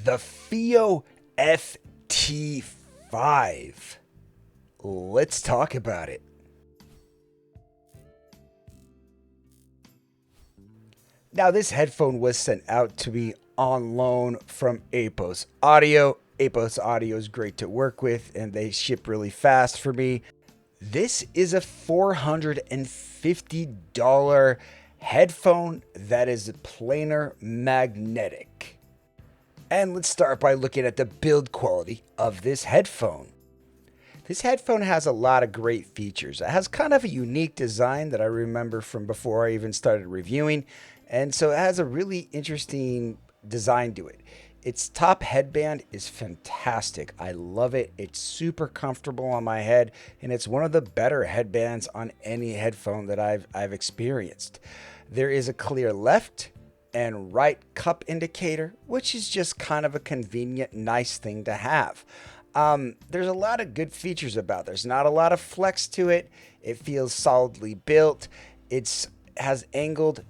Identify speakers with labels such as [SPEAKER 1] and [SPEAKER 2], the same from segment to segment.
[SPEAKER 1] the Fiio FT5. Let's talk about it. Now, this headphone was sent out to me on loan from Apos Audio. Apos Audio is great to work with, and they ship really fast for me. This is a $450 headphone that is planar magnetic. And let's start by looking at the build quality of this headphone. This headphone has a lot of great features. It has kind of a unique design that I remember from before I even started reviewing. And so it has a really interesting design to it. Its top headband is fantastic. I love it. It's super comfortable on my head, and it's one of the better headbands on any headphone that I've experienced. There is a clear left and right cup indicator, which is just kind of a convenient, nice thing to have. There's a lot of good features about it. There's not a lot of flex to it. It feels solidly built. It has angled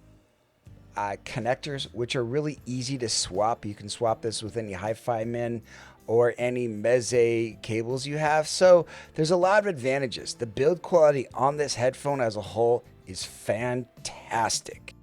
[SPEAKER 1] connectors, which are really easy to swap. You can swap this with any hi-fi min or any meze cables you have. So there's a lot of advantages. The build quality on this headphone as a whole is fantastic.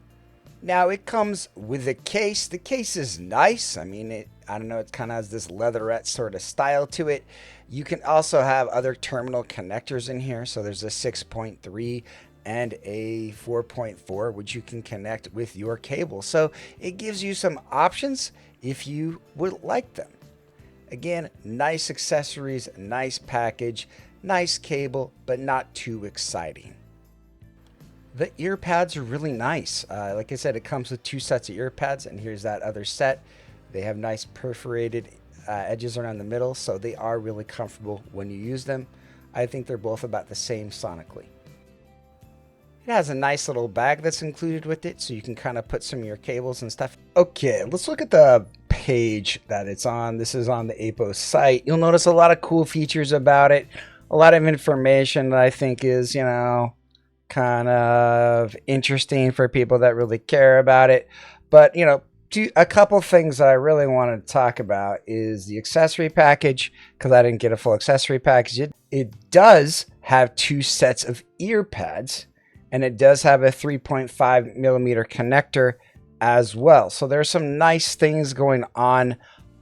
[SPEAKER 1] Now, it comes with a case. The case is nice. I mean, I don't know, it kind of has this leatherette sort of style to it. You can also have other terminal connectors in here. So there's a 6.3 and a 4.4, which you can connect with your cable. So it gives you some options if you would like them. Again, nice accessories, nice package, nice cable, but not too exciting. The ear pads are really nice. Like I said, it comes with 2 sets of ear pads, and here's that other set. They have nice perforated edges around the middle, so they are really comfortable when you use them. I think they're both about the same sonically. It has a nice little bag that's included with it, so you can kind of put some of your cables and stuff. Okay, let's look at the page that it's on. This is on the Apos site. You'll notice a lot of cool features about it. A lot of information that I think is, you know, kind of interesting for people that really care about it. But, you know, a couple things that I really wanted to talk about is the accessory package, because I didn't get a full accessory package. It does have 2 sets of ear pads, and it does have a 3.5 millimeter connector as well. So there's some nice things going on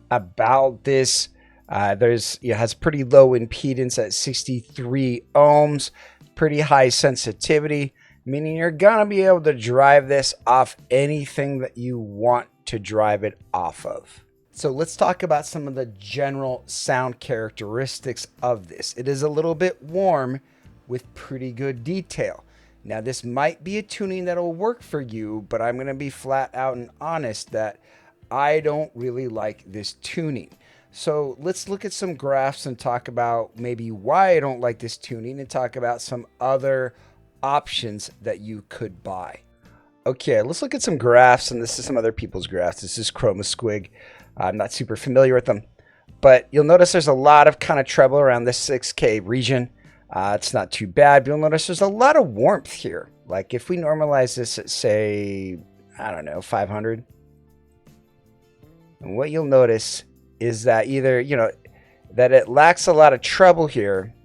[SPEAKER 1] about this. It has pretty low impedance at 63 ohms, pretty high sensitivity, meaning you're gonna be able to drive this off anything that you want to drive it off of. So let's talk about some of the general sound characteristics of this. It is a little bit warm with pretty good detail. Now, this might be a tuning that'll work for you, but I'm going to be flat out and honest that I don't really like this tuning. So let's look at some graphs and talk about maybe why I don't like this tuning, and talk about some other options that you could buy. Okay, let's look at some graphs, and this is some other people's graphs. This is Chroma Squig. I'm not super familiar with them, but you'll notice there's a lot of kind of treble around this 6K region. It's not too bad. You'll notice there's a lot of warmth here. Like if we normalize this at, say, I don't know, 500. And what you'll notice is that either, you know, that it lacks a lot of treble here,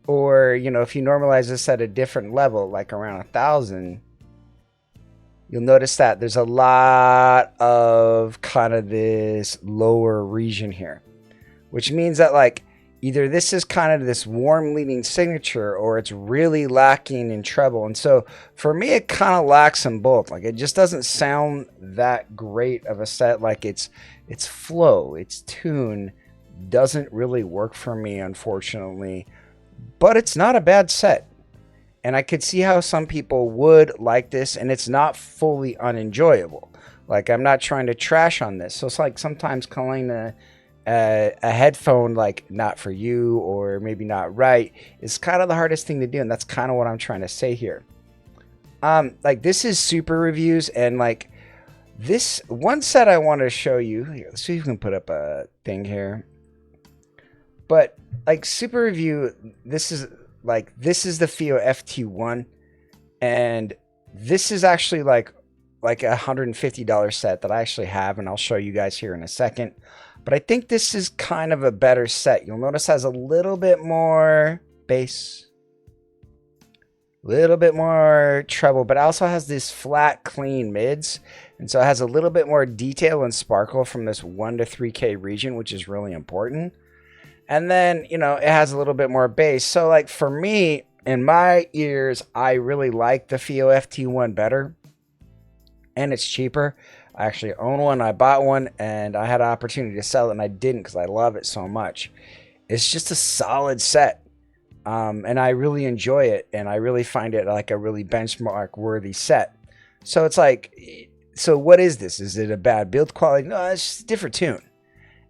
[SPEAKER 1] or, you know, if you normalize this at a different level, like around 1,000, you'll notice that there's a lot of kind of this lower region here, which means that, like, either this is kind of this warm leading signature, or it's really lacking in treble. And so for me, it kind of lacks in both. Like, it just doesn't sound that great of a set. Like its flow, its tune doesn't really work for me, unfortunately. But it's not a bad set. And I could see how some people would like this, and it's not fully unenjoyable. Like, I'm not trying to trash on this. So it's like sometimes calling a headphone like not for you, or maybe not right, is kind of the hardest thing to do, and that's kind of what I'm trying to say here. Like, this is super reviews, and like this one set I want to show you here, let's see if we can put up a thing here. But like super review, this is the Fiio FT1, and this is actually like like a $150 set that I actually have, and I'll show you guys here in a second. But I think this is kind of a better set. You'll notice it has a little bit more bass, a little bit more treble, but it also has this flat, clean mids. And so it has a little bit more detail and sparkle from this 1 to 3K region, which is really important. And then, you know, it has a little bit more bass. So like for me, in my ears, I really like the Fiio FT1 better. And it's cheaper. I actually own one. I bought one and I had an opportunity to sell it and I didn't because I love it so much. It's just a solid set. And I really enjoy it. And I really find it like a really benchmark worthy set. So it's like, so what is this? Is it a bad build quality? No, it's just a different tune.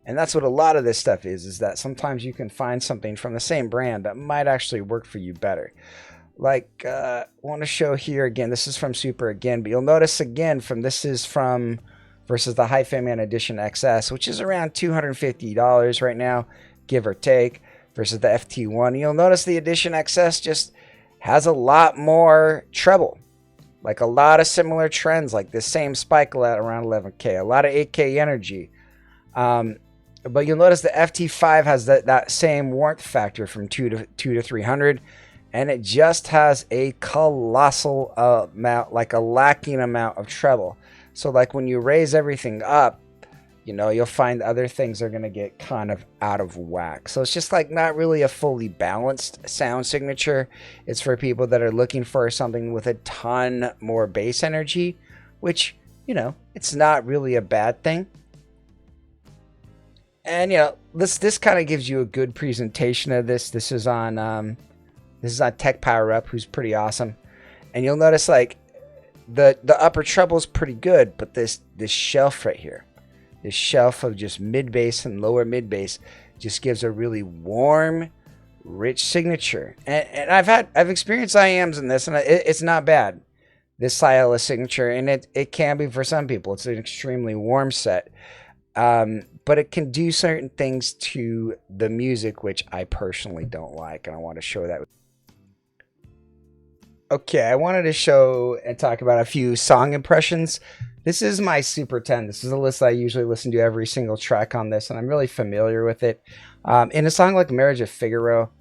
[SPEAKER 1] And that's what a lot of this stuff is that sometimes you can find something from the same brand that might actually work for you better. Like, I want to show here again, this is from Super again, but you'll notice again this is from versus the Hi-Fi Man Edition XS, which is around $250 right now, give or take, versus the FT1. You'll notice the Edition XS just has a lot more treble, like a lot of similar trends, like the same spike at around 11K, a lot of 8K energy. But you'll notice the FT5 has that same warmth factor from 2 to 300. And it just has a colossal amount, like a lacking amount of treble. So like when you raise everything up, you know, you'll find other things are going to get kind of out of whack. So it's just like not really a fully balanced sound signature. It's for people that are looking for something with a ton more bass energy, which, you know, it's not really a bad thing. And, you know, this kind of gives you a good presentation of this. This is on Tech Power Up, who's pretty awesome. And you'll notice like the upper treble is pretty good, but this shelf right here, this shelf of just mid bass and lower mid bass just gives a really warm, rich signature. And I've experienced IAMs in this, and it's not bad. This style of signature, and it can be for some people. It's an extremely warm set. But it can do certain things to the music, which I personally don't like, and I want to show that. Okay, I wanted to show and talk about a few song impressions. This is my Super 10. This is a list I usually listen to every single track on this, and I'm really familiar with it. In a song like Marriage of Figaro,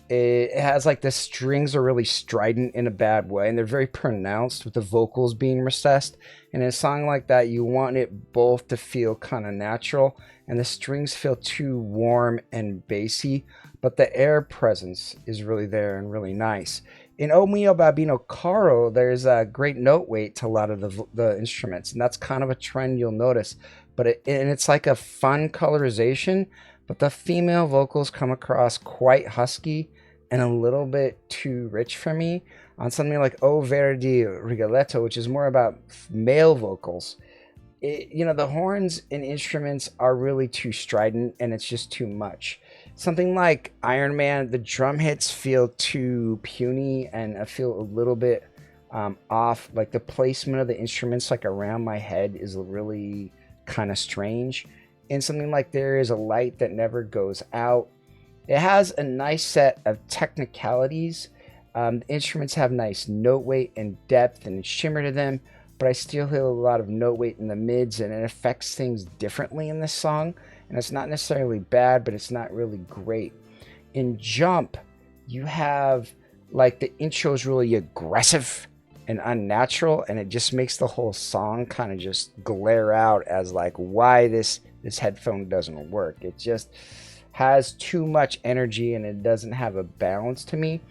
[SPEAKER 1] it has like the strings are really strident in a bad way, and they're very pronounced with the vocals being recessed. And in a song like that, you want it both to feel kind of natural, and the strings feel too warm and bassy, but the air presence is really there and really nice. In O Mio Babino Caro, there's a great note weight to a lot of the instruments, and that's kind of a trend you'll notice. But it's like a fun colorization, but the female vocals come across quite husky and a little bit too rich for me. On something like O Verdi Rigoletto, which is more about male vocals, you know, the horns and instruments are really too strident, and it's just too much. Something like Iron Man, the drum hits feel too puny, and I feel a little bit off. Like the placement of the instruments like around my head is really kind of strange. And something like There Is a Light That Never Goes Out, it has a nice set of technicalities. The instruments have nice note weight and depth and shimmer to them, but I still hear a lot of note weight in the mids, and it affects things differently in this song. And it's not necessarily bad, but it's not really great. In Jump, you have like the intro is really aggressive and unnatural, and it just makes the whole song kind of just glare out as like why this headphone doesn't work. It just has too much energy, and it doesn't have a balance to me.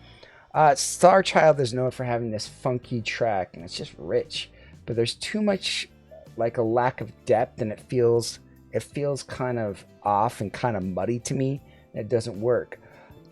[SPEAKER 1] Star Child is known for having this funky track, and it's just rich, but there's too much like a lack of depth, and it feels kind of off and kind of muddy to me. It doesn't work.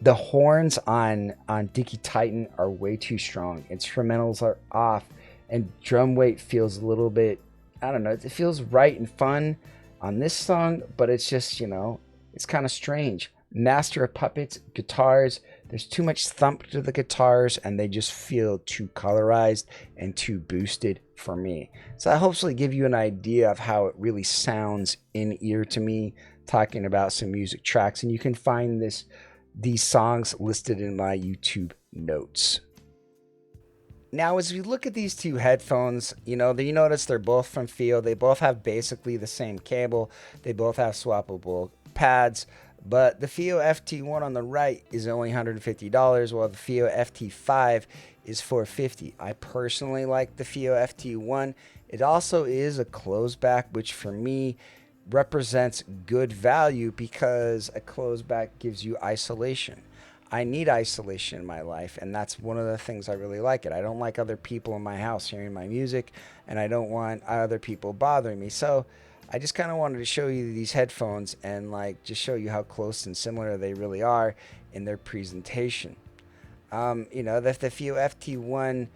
[SPEAKER 1] The horns on Dicky Titan are way too strong. Instrumentals are off, and drum weight feels a little bit, I don't know, it feels right and fun on this song, but it's just, you know, it's kind of strange. Master of Puppets, guitars, there's too much thump to the guitars, and they just feel too colorized and too boosted for me. So I hopefully give you an idea of how it really sounds in ear to me, talking about some music tracks, and you can find these songs listed in my YouTube notes. Now, as we look at these two headphones, you notice they're both from Fiio. They both have basically the same cable. They both have swappable pads. But the Fiio FT1 on the right is only $150, while the Fiio FT5 is $450. I personally like the Fiio FT1. It also is a closed back, which for me represents good value because a closed back gives you isolation. I need isolation in my life, and that's one of the things I really like it. I don't like other people in my house hearing my music, and I don't want other people bothering me. So I just kind of wanted to show you these headphones and just show you how close and similar they really are in their presentation. The Fiio FT1,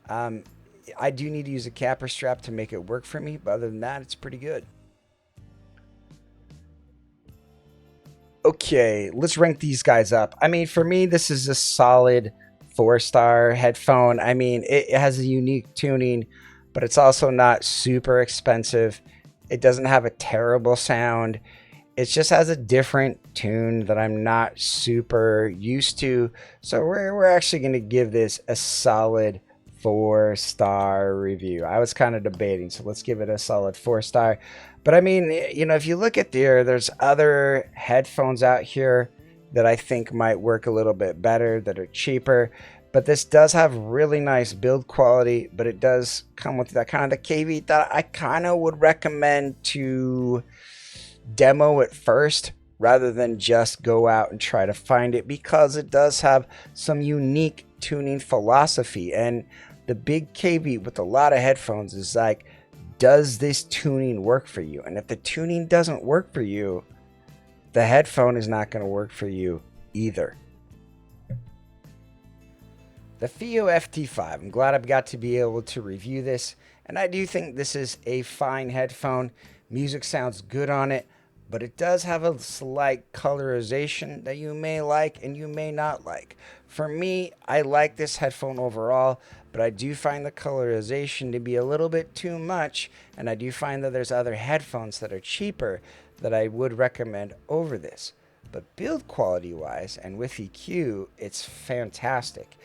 [SPEAKER 1] I do need to use a capper strap to make it work for me, but other than that, it's pretty good. Okay, let's rank these guys up. I mean, for me, this is a solid 4-star headphone. I mean, it has a unique tuning, but it's also not super expensive. It doesn't have a terrible sound. It just has a different tune that I'm not super used to. So we're actually going to give this a solid 4-star review. I was kind of debating, so let's give it a solid 4-star. But I mean, if you look at there's other headphones out here that I think might work a little bit better, that are cheaper. But this does have really nice build quality, but it does come with that kind of the caveat that I kind of would recommend to demo it first rather than just go out and try to find it, because it does have some unique tuning philosophy. And the big caveat with a lot of headphones is does this tuning work for you? And if the tuning doesn't work for you, the headphone is not going to work for you either. The Fiio FT5, I'm glad I've got to be able to review this, and I do think this is a fine headphone. Music sounds good on it, but it does have a slight colorization that you may like and you may not like. For me, I like this headphone overall, but I do find the colorization to be a little bit too much, and I do find that there's other headphones that are cheaper that I would recommend over this. But build quality wise and with EQ, it's fantastic.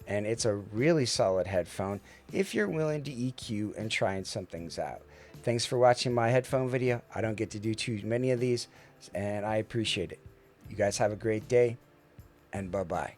[SPEAKER 1] And it's a really solid headphone if you're willing to EQ and trying some things out. Thanks for watching my headphone video. I don't get to do too many of these, and I appreciate it. You guys have a great day, and bye-bye.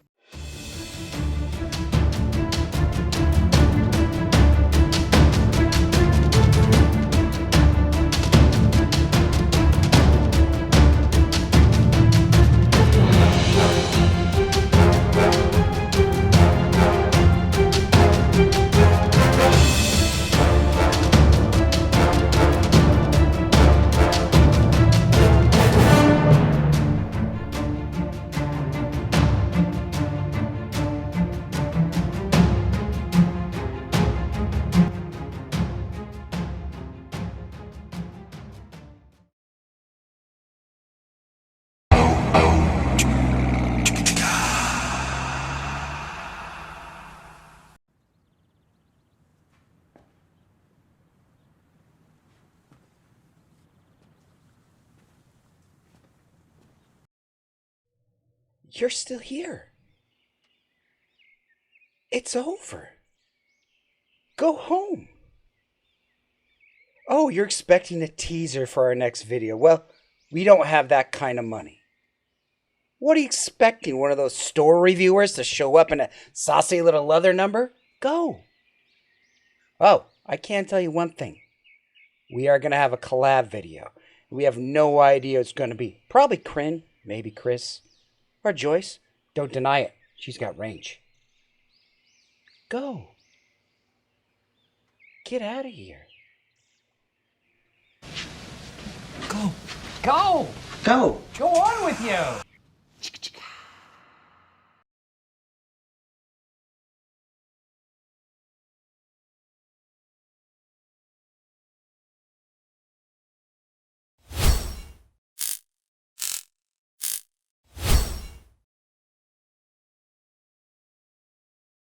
[SPEAKER 1] You're still here. It's over. Go home. Oh, you're expecting a teaser for our next video. Well, we don't have that kind of money. What are you expecting? One of those store reviewers to show up in a saucy little leather number? Go. Oh, I can tell you one thing. We are going to have a collab video. We have no idea what it's going to be. Probably Kryn, maybe Chris, or Joyce. Don't deny it. She's got range. Go. Get out of here. Go.
[SPEAKER 2] Go!
[SPEAKER 1] Go.
[SPEAKER 2] Go on with you!